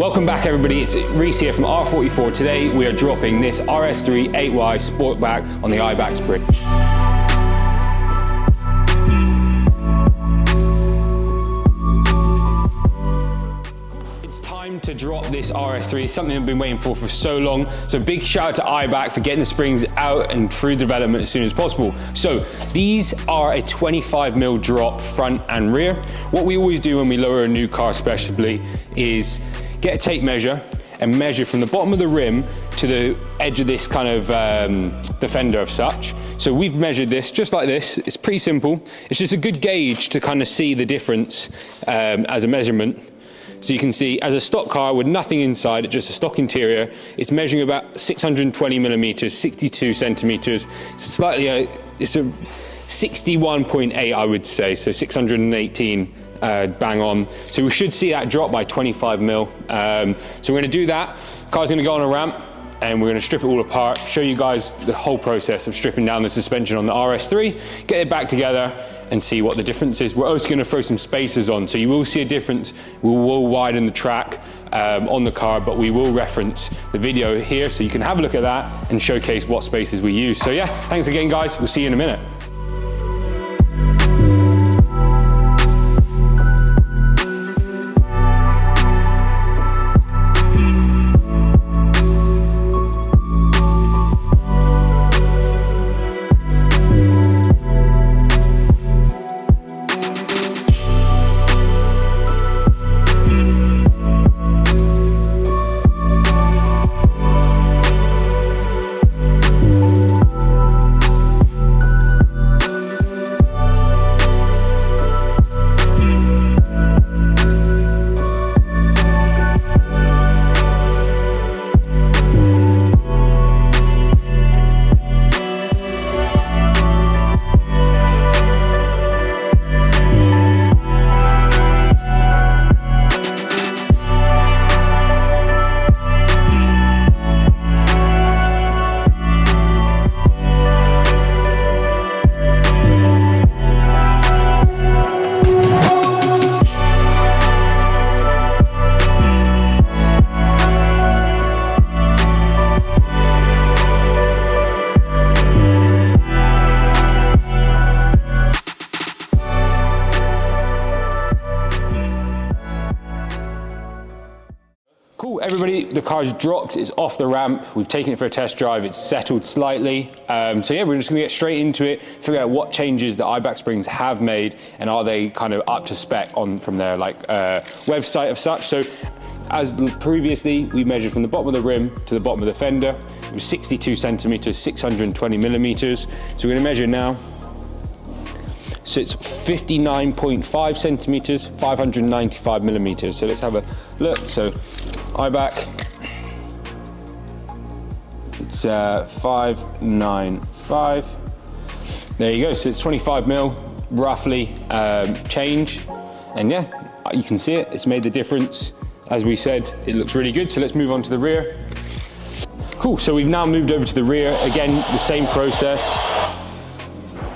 Welcome back everybody, it's Reese here from R44. Today we are dropping this RS3 8Y Sportback on the Eibach Spring. It's time to drop this RS3, something I've been waiting for so long. So big shout out to Eibach for getting the springs out and through development as soon as possible. So these are a 25mm drop front and rear. What we always do when we lower a new car especially is get a tape measure and measure from the bottom of the rim to the edge of this kind of the fender of such. So we've measured this just like this. It's pretty simple. It's just a good gauge to kind of see the difference as a measurement. So you can see as a stock car with nothing inside, just a stock interior, it's measuring about 620mm, 62 centimeters. It's slightly, it's a 61.8 I would say, so 618. Bang on. So we should see that drop by 25mm. So we're going to do that. Car's going to go on a ramp and we're going to strip it all apart, show you guys the whole process of stripping down the suspension on the RS3, get it back together and see what the difference is. We're also going to throw some spacers on, so you will see a difference. We will widen the track on the car, but we will reference the video here so you can have a look at that and showcase what spacers we use. So yeah, thanks again guys, we'll see you in a minute. Cool, everybody, the car's dropped, it's off the ramp, we've taken it for a test drive, it's settled slightly. So yeah, we're just gonna get straight into it, figure out what changes the Eibach Springs have made and are they kind of up to spec on from their website of such. So as previously, we measured from the bottom of the rim to the bottom of the fender. It was 62 centimeters, 620mm. So we're gonna measure now. So it's 59.5 centimeters, 595mm. So let's have a look. So Eibach, it's 595. There you go. So it's 25mm roughly change. And yeah, you can see it. It's made the difference. As we said, it looks really good. So let's move on to the rear. Cool. So we've now moved over to the rear. Again, the same process.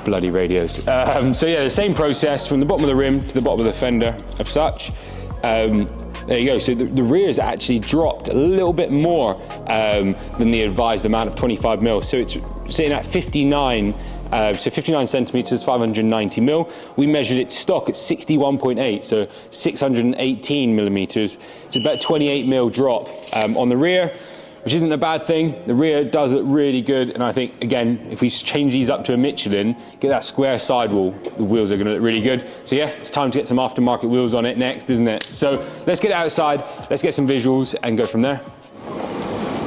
Bloody radios. So yeah, the same process from the bottom of the rim to the bottom of the fender of such. There you go. So the rear's actually dropped a little bit more than the advised amount of 25mm. So it's sitting at 59. So 59 centimeters, 590mm. We measured it stock at 61.8, so 618mm. It's about 28mm drop on the rear, which isn't a bad thing. The rear does look really good, and I think, again, if we change these up to a Michelin, get that square sidewall, the wheels are gonna look really good. So yeah, it's time to get some aftermarket wheels on it next, isn't it? So let's get outside, let's get some visuals and go from there.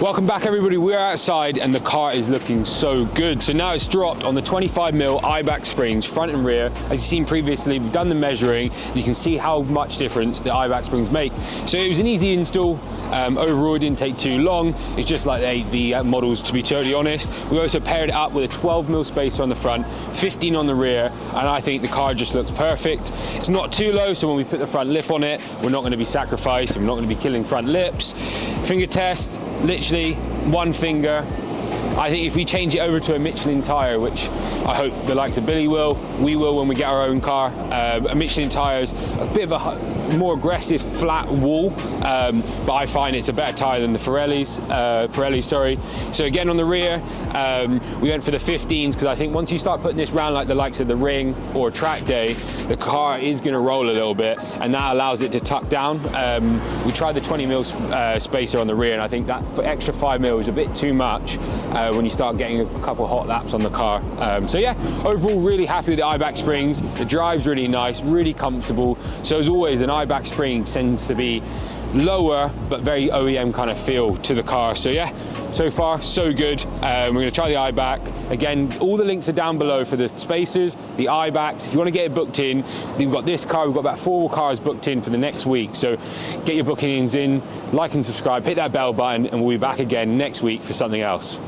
Welcome back everybody, we're outside and the car is looking so good. So now it's dropped on the 25mm Eibach Springs, front and rear. As you've seen previously, we've done the measuring. You can see how much difference the Eibach Springs make. So it was an easy install. Overall, it didn't take too long. It's just like the models, to be totally honest. We also paired it up with a 12mm spacer on the front, 15 on the rear, and I think the car just looks perfect. It's not too low, so when we put the front lip on it, we're not gonna be sacrificed, and we're not gonna be killing front lips. Finger test, literally one finger. I think if we change it over to a Michelin tyre, which I hope the likes of Billy will, we will when we get our own car, a Michelin tyre is a bit of a more aggressive flat wall, but I find it's a better tyre than the Pirelli, sorry. So again, on the rear, we went for the 15s because I think once you start putting this round like the likes of the Ring or Track Day, the car is going to roll a little bit, and that allows it to tuck down. We tried the 20 mil spacer on the rear, and I think that extra 5 mil is a bit too much when you start getting a couple of hot laps on the car. So yeah, overall really happy with the Eibach Springs. The drive's really nice, really comfortable. So as always, an Eibach Spring tends to be lower but very OEM kind of feel to the car. So yeah, so far so good. We're going to try the Eibach again. All the links are down below for the spacers, the Eibachs. If you want to get it booked in, we've got this car, we've got about 4 cars booked in for the next week, so get your bookings in, like and subscribe, hit that bell button, and we'll be back again next week for something else.